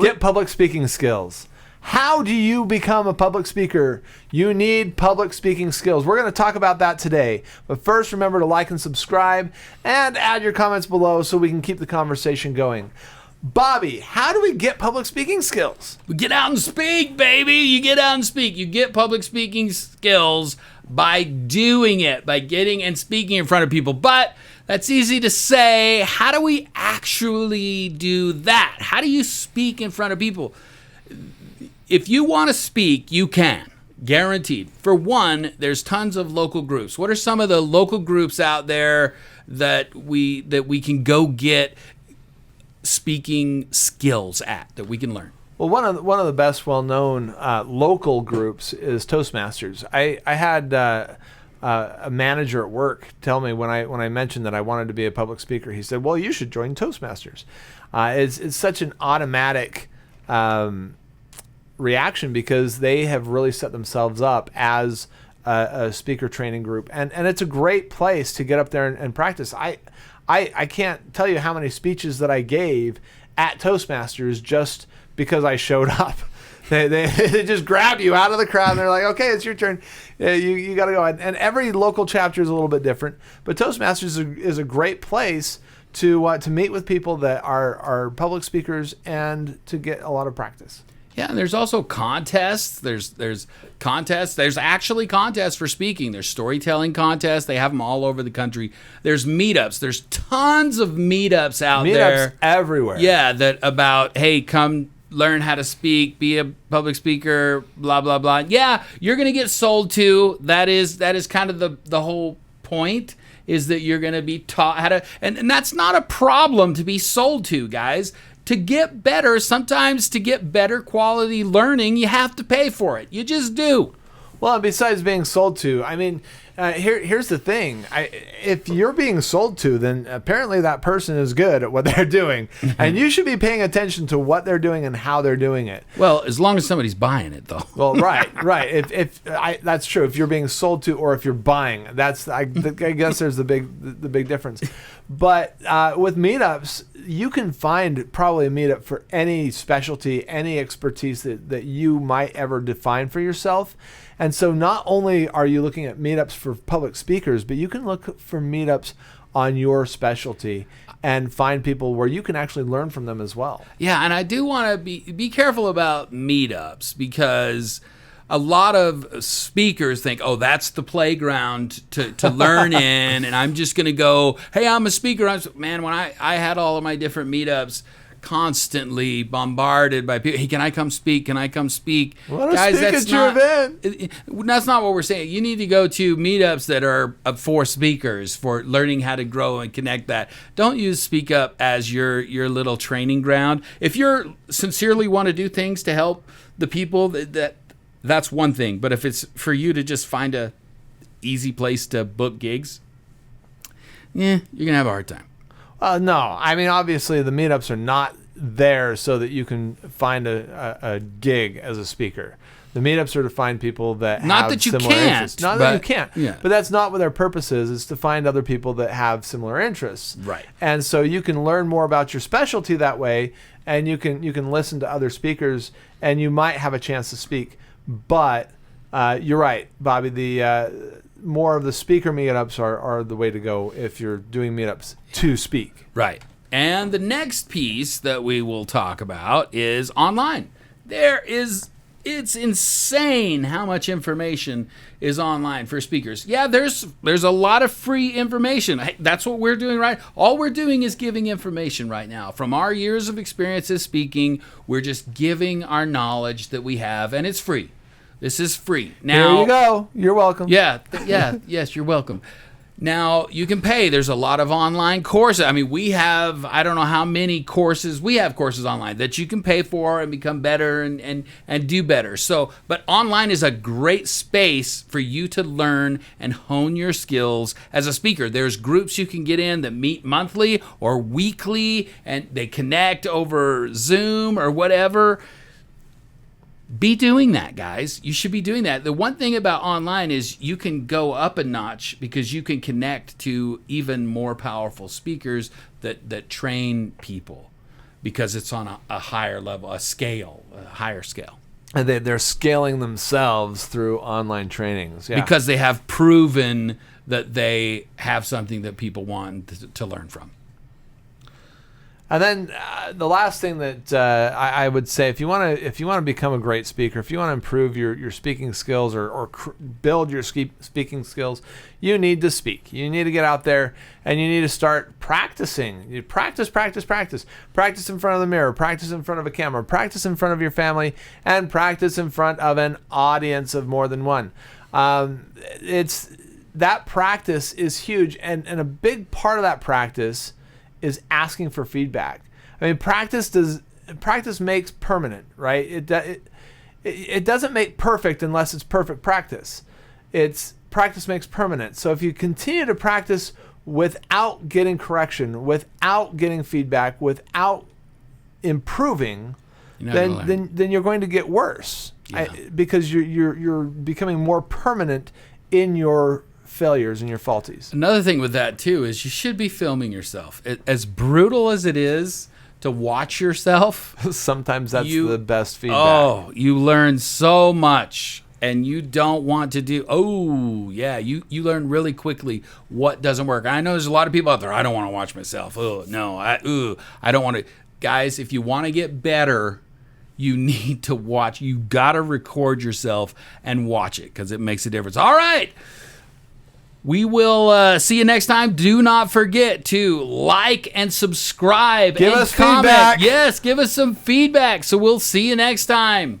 Get public speaking skills. How do you become a public speaker? You need public speaking skills. We're going to talk about that today. But first, remember to like and subscribe and add your comments below so we can keep the conversation going. Bobby, how do we get public speaking skills? We get out and speak, baby. You get out and speak. You get public speaking skills by doing it, by getting and speaking in front of people. But that's easy to say. How do we actually do that? How do you speak in front of people? If you want to speak, you can. Guaranteed. For one, there's tons of local groups. What are some of the local groups out there that we can go get speaking skills at, that we can learn? Well, one of the best well-known local groups is Toastmasters. I had a manager at work tell me when I mentioned that I wanted to be a public speaker. He said, "Well, you should join Toastmasters." It's such an automatic reaction because they have really set themselves up as a speaker training group, and it's a great place to get up there and practice. I can't tell you how many speeches that I gave at Toastmasters just because I showed up. They just grab you out of the crowd and they're like, "Okay, it's your turn. You got to go." And every local chapter is a little bit different, but Toastmasters is a great place to meet with people that are public speakers and to get a lot of practice. Yeah, and there's also contests. There's contests. There's actually contests for speaking. There's storytelling contests. They have them all over the country. There's meetups. There's tons of meetups out there. Meetups everywhere. Yeah, that about, hey, come learn how to speak, be a public speaker, blah, blah, blah. Yeah, you're going to get sold to. That is kind of the whole point, is that you're going to be taught how to, and that's not a problem to be sold to, guys. To get better, sometimes to get better quality learning, you have to pay for it. You just do. Well, and besides being sold to, I mean, here's the thing. If you're being sold to, then apparently that person is good at what they're doing. And you should be paying attention to what they're doing and how they're doing it. Well, as long as somebody's buying it, though. Well, right. If that's true. If you're being sold to or if you're buying, I guess there's the big difference. But with meetups, you can find probably a meetup for any specialty, any expertise that you might ever define for yourself. And so not only are you looking at meetups for public speakers, but you can look for meetups on your specialty and find people where you can actually learn from them as well. Yeah, and I do want to be careful about meetups, because a lot of speakers think, oh, that's the playground to learn in, and I'm just going to go, hey, I'm a speaker. Man, when I had all of my different meetups, constantly bombarded by people, hey, can I come speak? Can I come speak? Guys, that's your event. That's not what we're saying. You need to go to meetups that are for speakers, for learning how to grow and connect that. Don't use SpeakUp as your little training ground. If you're sincerely want to do things to help the people, that's one thing. But if it's for you to just find a easy place to book gigs, you're going to have a hard time. No, I mean, obviously the meetups are not there so that you can find a gig as a speaker. The meetups are to find people that have similar interests. Not that you can't, but that's not what their purpose is. It's to find other people that have similar interests. Right. And so you can learn more about your specialty that way, and you can listen to other speakers, and you might have a chance to speak. But you're right, Bobby. The more of the speaker meetups are the way to go if you're doing meetups to speak. Right. And the next piece that we will talk about is online. It's insane how much information is online for speakers. Yeah, there's a lot of free information. That's what we're doing, right? All we're doing is giving information right now. From our years of experience as speaking, we're just giving our knowledge that we have, and it's free. This is free. Now, here you go. You're welcome. Yes, you're welcome. Now, you can pay. There's a lot of online courses. I mean, we have, I don't know how many courses. We have courses online that you can pay for and become better and do better. So, but online is a great space for you to learn and hone your skills as a speaker. There's groups you can get in that meet monthly or weekly, and they connect over Zoom or whatever. Be doing that, guys. You should be doing that. The one thing about online is you can go up a notch because you can connect to even more powerful speakers that train people. because it's on a higher level, a higher scale. And they're scaling themselves through online trainings. Yeah. Because they have proven that they have something that people want to learn from. And then the last thing that I would say, if you want to become a great speaker, if you want to improve your speaking skills or build your speaking skills, you need to speak. You need to get out there and you need to start practicing. You practice in front of the mirror, practice in front of a camera, practice in front of your family, and practice in front of an audience of more than one. That practice is huge, and a big part of that practice is asking for feedback. I mean, practice makes permanent, right? It doesn't make perfect unless it's perfect practice. Practice makes permanent. So if you continue to practice without getting correction, without getting feedback, without improving, then you're going to get worse. Yeah. Because you're becoming more permanent in your failures and your faulties. Another thing with that too is you should be filming yourself. As brutal as it is to watch yourself, sometimes that's the best feedback. Oh, you learn so much, and you don't want to do. Oh, yeah, you learn really quickly what doesn't work. I know there's a lot of people out there. I don't want to watch myself. Oh no, I don't want to. Guys, if you want to get better, you need to watch. You gotta record yourself and watch it because it makes a difference. All right. We will see you next time. Do not forget to like and subscribe. Give and us comment. feedback. Yes, give us some feedback. So we'll see you next time.